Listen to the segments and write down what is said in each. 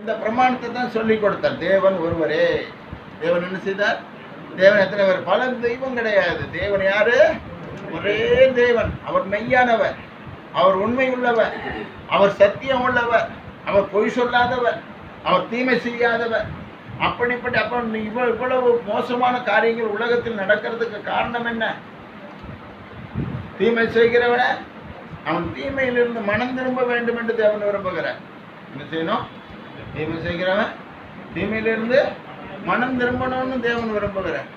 இந்த பிரமாணத்தை தான் சொல்லி கொடுத்தார். தேவன் ஒருவரே. தேவன் என்ன செய்தார்? தேவன் எத்தனை பேர்? பல தெய்வம் கிடையாது. தேவன் யாரு? ஒரே தேவன். அவர் மெய்யானவர், அவர் உண்மை உள்ளவர், அவர் சத்தியம் உள்ளவர், அவர் பொய் சொல்லாதவர், அவர் தீமை செய்யாதவர். அப்படிப்பட்ட இவ்வளவு மோசமான காரியங்கள் உலகத்தில் நடக்கிறதுக்கு காரணம் என்ன? தீமை செய்கிறவன அவன் தீமையிலிருந்து மனம் திரும்ப வேண்டும் என்று தேவன் விரும்புகிறார். என்ன செய்யணும்? தீமை செய்கிறவன் தீமையிலிருந்து மனம் திரும்பணும்னு தேவன் விரும்புகிறார்.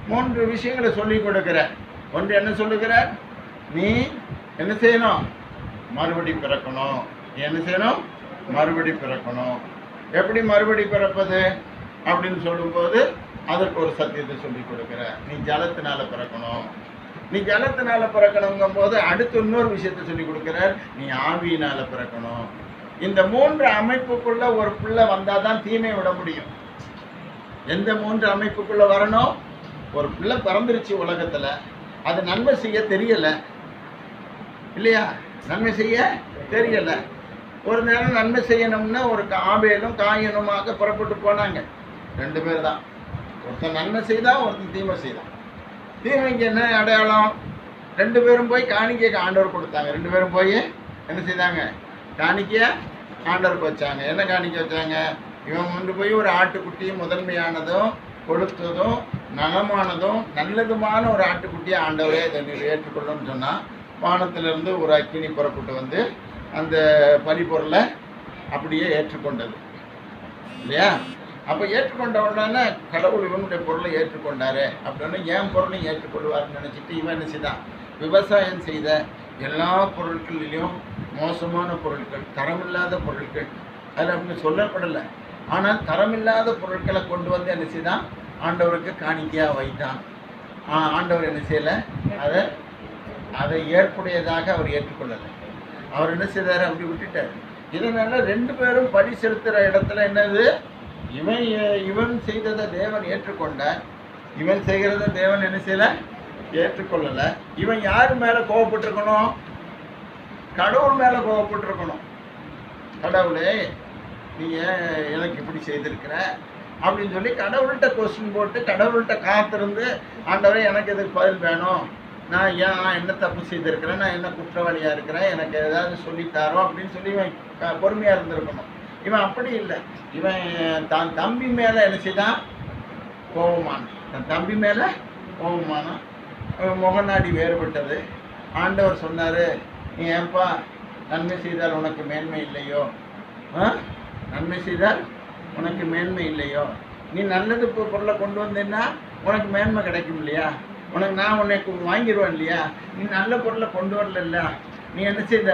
3 விஷயங்களை சொல்லி கொடுக்கிறார். ஒன்று என்ன சொல்லுகிறார்? நீ என்ன செய்யணும்? மறுபடி பிறக்கணும். என்ன செய்யணும்? மறுபடி பிறக்கணும். எப்படி மறுபடி பிறப்பது அப்படின்னு சொல்லும்போது அதற்கு ஒரு சத்தியத்தை சொல்லி கொடுக்கிற. நீ ஜலத்தினால பிறக்கணும். நீ ஜலத்தினால பிறக்கணுங்கும் போது அடுத்து இன்னொரு விஷயத்தை சொல்லி கொடுக்கிறார். நீ ஆவியினால பிறக்கணும். இந்த 3 அமைப்புக்குள்ள ஒரு பிள்ளை வந்தாதான் தீமை விட முடியும். எந்த 3 அமைப்புக்குள்ள வரணும்? ஒரு பிள்ளை பிறந்துருச்சு உலகத்துல, அது நன்மை செய்ய தெரியல இல்லையா? நன்மை செய்ய தெரியல. ஒரு நேரம் நன்மை செய்யணும்னா ஒரு ஆபேலும் காயனுமாக புறப்பட்டு போனாங்க. 2 பேர் தான். ஒருத்தன் நன்மை செய்தான், ஒருத்தன் தீமை செய்தான். தீமைக்கு என்ன அடையாளம்? 2 பேரும் போய் காணிக்கைக்கு ஆண்டவர் கொடுத்தாங்க. 2 பேரும் போய் என்ன செய்தாங்க? காணிக்கைய ஆண்டவருக்கு வச்சாங்க. என்ன காணிக்கை வச்சாங்க? இவன் கொண்டு போய் ஒரு ஆட்டுக்குட்டியும் முதன்மையானதும் கொடுத்ததும் நலமானதும் நல்லதுமான ஒரு ஆட்டுக்குட்டியை ஆண்டவரே இதை ஏற்றுக்கொள்ளும்னு சொன்னால் வானத்திலிருந்து ஒரு அக்கினி புறப்பட்டு வந்து அந்த பலிப்பொருளை அப்படியே ஏற்றுக்கொண்டது இல்லையா? அப்போ ஏற்றுக்கொண்ட உடனே கடவுள் இவனுடைய பொருளை ஏற்றுக்கொண்டாரு அப்படின்னு என் பொருளையும் ஏற்றுக்கொள்வார்னு நினச்சிட்டு இவன் என்ன செய்தான்? விவசாயம் செய்த எல்லா பொருட்களிலையும் மோசமான பொருட்கள், தரமில்லாத பொருட்கள், அது அப்படின்னு சொல்லப்படலை. ஆனால் தரமில்லாத பொருட்களை கொண்டு வந்து என்ன செய்தான்? ஆண்டவருக்கு காணிக்கையாக வைத்தான். ஆண்டவர் என்ன செய்யலை? அதை ஏற்புடையதாக அவர் ஏற்றுக்கொள்ளலை. அவர் என்ன செய்தார்? அப்படி விட்டுட்டார். இதனால 2 பேரும் பலி செலுத்துகிற இடத்துல என்னது? இவன் செய்ததை தேவன் ஏற்றுக்கொண்டார், இவன் செய்கிறத தேவன் என்ன செய்யலை? ஏற்றுக்கொள்ளலை. இவன் யார் மேலே கோவப்பட்டிருக்கணும்? கடவுள் மேலே கோவப்பட்டிருக்கணும். கடவுளே, நீ ஏன் எனக்கு இப்படி செய்திருக்கிற அப்படின்னு சொல்லி கடவுள்கிட்ட கொஸ்டின் போட்டு கடவுள்கிட்ட காத்திருந்து, ஆண்டவரே எனக்கு இதுக்கு பதில் வேணும், நான் என்ன தப்பு செய்திருக்கிறேன், நான் என்ன குற்றவாளியாக இருக்கிறேன், எனக்கு ஏதாவது சொல்லித்தாரோம் அப்படின்னு சொல்லி இவன் பொறுமையாக இருந்திருக்கணும். இவன் அப்படி இல்லை. இவன் தான் தம்பி மேலே என்ன செய்தான்? கோபமான. தன் தம்பி மேலே கோபமான. முகநாடி வேறுபட்டது. ஆண்டவர் சொன்னார், நீ ஏன்பா நன்மை செய்தால் உனக்கு மேன்மை இல்லையோ? நன்மை செய்தால் உனக்கு மேன்மை இல்லையோ? நீ நல்லது பொருளை கொண்டு வந்தேன்னா உனக்கு மேன்மை கிடைக்கும் இல்லையா? நான் உன்னை வாங்கிடுவேன் இல்லையா? நீ நல்ல பொருளை கொண்டு வரல, நீ என்ன செய்த?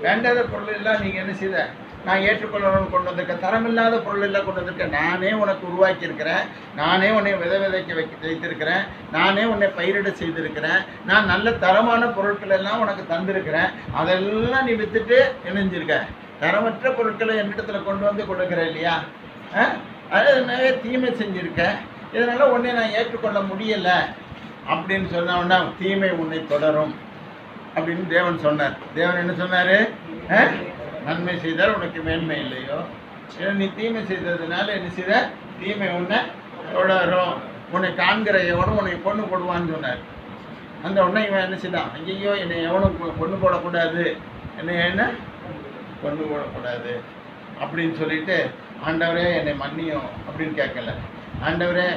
வேண்டாத பொருள் எல்லாம் நீங்கள் என்ன செய்த? நான் ஏற்றுக்கொள்ளணும்னு கொண்டு வந்திருக்கேன். தரமில்லாத பொருள் எல்லாம் கொண்டு வந்திருக்கேன். நானே உனக்கு உருவாக்கியிருக்கிறேன், நானே உன்னை விதைக்க வைத்திருக்கிறேன், நானே உன்னை பயிரிட செய்திருக்கிறேன், நான் நல்ல தரமான பொருட்கள் எல்லாம் உனக்கு தந்திருக்கிறேன். அதெல்லாம் நீ விற்றுட்டு இணைஞ்சிருக்க, தரமற்ற பொருட்களை என்னிடத்துல கொண்டு வந்து கொடுக்குற இல்லையா? அதனால தீமை செஞ்சுருக்க. இதனால் உன்னை நான் ஏற்றுக்கொள்ள முடியலை அப்படின்னு சொன்னோன்னா தீமை உன்னை தொடரும் அப்படின்னு தேவன் சொன்னார். தேவன் என்ன சொன்னார்? நன்மை செய்தால் உனக்கு மேன்மை இல்லையோ? ஏன்னா நீ தீமை செய்ததுனால என்ன செய்த? தீமை உன்னை தொடரும். உன்னை காண்கிற எவனும் உன்னை பொண்ணு போடுவான்னு சொன்னார். அந்த உடனே இவன் என்ன செய்தான்? ஐயோ, என்னை எவனும் பொண்ணு போடக்கூடாது, என்ன பொண்ணு போடக்கூடாது அப்படின்னு சொல்லிட்டு, ஆண்டவரே என்னை மன்னியும் அப்படின்னு கேட்கல. ஆண்டவரே,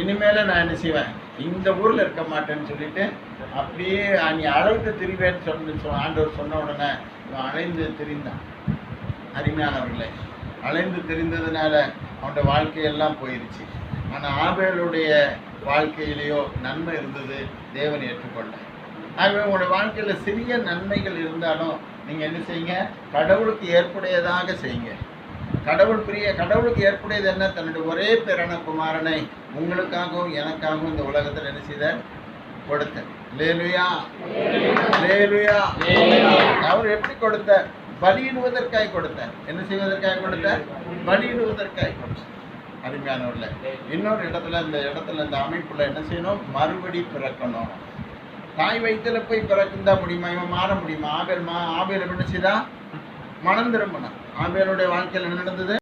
இனிமேல் நான் என்ன செய்வேன்? இந்த ஊரில் இருக்க மாட்டேன்னு சொல்லிட்டு அப்படியே நீ அழைத்து திரிவேன்னு ஆண்டவர் சொன்ன உடனே இவன் அலைந்து திரிந்தான். அருமையானவர்களே, அலைந்து திரிந்ததுனால அவனோட வாழ்க்கையெல்லாம் போயிடுச்சு. ஆனால் ஆபேலுடைய வாழ்க்கையிலேயோ நன்மை இருந்தது, தேவன் ஏற்றுக்கொண்ட. ஆகவே உங்களுடைய வாழ்க்கையில் சிறிய நன்மைகள் இருந்தாலும் நீங்கள் என்ன செய்யுங்க? கடவுளுக்கு ஏற்புடையதாக செய்யுங்க. கடவுளுக்கு ஏற்புடையது என்ன? தன்னுடைய ஒரே பேரான குமாரனை உங்களுக்காகவும் எனக்காகவும் இந்த உலகத்தில் என்ன செய்தார்? கொடுத்தார். அல்லேலூயா, அல்லேலூயா. அவர் எப்படி கொடுத்தார்? பலியிடுவதற்காக கொடுத்தார். என்ன செய்வதற்காக கொடுத்தார்? பலியிடுவதற்காக கொடுத்தார். அருமையானவர்களே, இன்னொரு இடத்துல இந்த அமைப்புல என்ன செய்யணும்? மறுபடி பிறக்கணும். தாய் வயிற்றுல போய் பிறக்குந்தா முடியுமா? இவன் மாற முடியுமா? ஆபேல் என்ன செய்தான்? மனம் திரும்பினான். ஆபேலுடைய வாழ்க்கையில் என்ன நடந்தது?